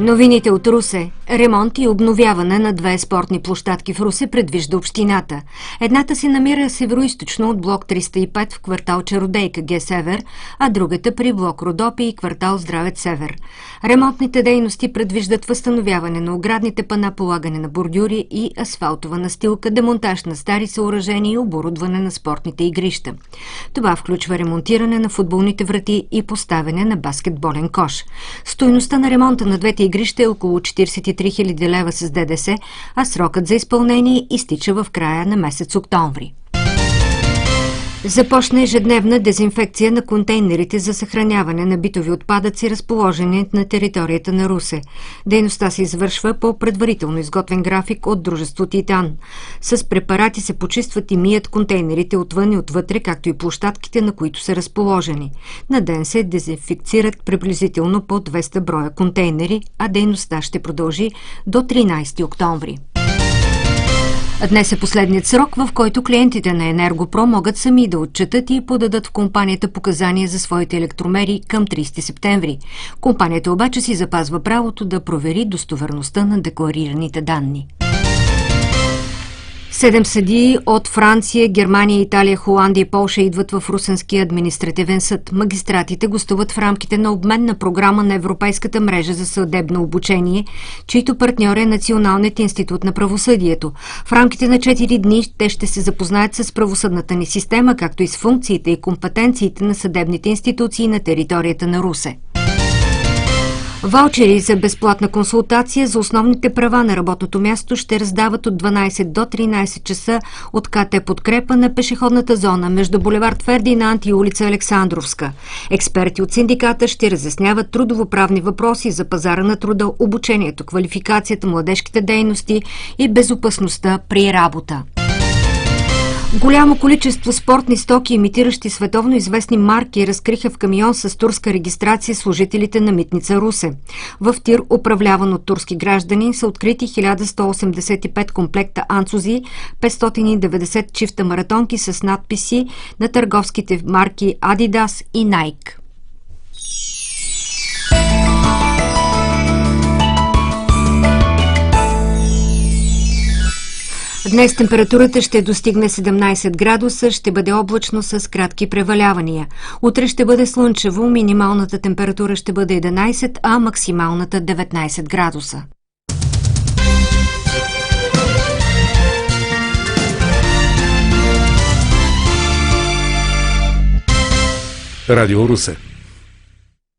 Новините от Русе. Ремонт и обновяване на две спортни площадки в Русе предвижда общината. Едната се намира североизточно от блок 305 в квартал Чародейка Г-Север, а другата при блок Родопи и квартал Здравец Север. Ремонтните дейности предвиждат възстановяване на оградните пана, полагане на бордюри и асфалтова настилка, демонтаж на стари съоръжения и оборудване на спортните игрища. Това включва ремонтиране на футболните врати и поставяне на баскетболен кош. Стойността на ремонта на двете игрища е около 43 000 лева с ДДС, а срокът за изпълнение изтича в края на месец октомври. Започна ежедневна дезинфекция на контейнерите за съхраняване на битови отпадъци, разположени на територията на Русе. Дейността се извършва по предварително изготвен график от дружество Титан. С препарати се почистват и мият контейнерите отвън и отвътре, както и площадките, на които са разположени. На ден се дезинфекцират приблизително по 200 броя контейнери, а дейността ще продължи до 13 октомври. Днес е последният срок, в който клиентите на Енергопро могат сами да отчетат и подадат в компанията показания за своите електромери към 30 септември. Компанията обаче си запазва правото да провери достоверността на декларираните данни. 7 съдии от Франция, Германия, Италия, Холандия и Полша идват в Русенския административен съд. Магистратите гостуват в рамките на обменна програма на Европейската мрежа за съдебно обучение, чийто партньор е Националният институт на правосъдието. В рамките на 4 дни те ще се запознаят с правосъдната ни система, както и с функциите и компетенциите на съдебните институции на територията на Русе. Ваучери за безплатна консултация за основните права на работното място ще раздават от 12 до 13 часа от КТ Подкрепа на пешеходната зона между булевард Фердинанд и улица Александровска. Експерти от синдиката ще разясняват трудовоправни въпроси за пазара на труда, обучението, квалификацията, младежките дейности и безопасността при работа. Голямо количество спортни стоки, имитиращи световно известни марки, разкриха в камион с турска регистрация служителите на Митница Русе. В тир, управляван от турски граждани, са открити 1185 комплекта анцузи, 590 чифта маратонки с надписи на търговските марки Adidas и Nike. Днес температурата ще достигне 17 градуса, ще бъде облачно с кратки превалявания. Утре ще бъде слънчево, минималната температура ще бъде 11, а максималната 19 градуса. Радио Русе.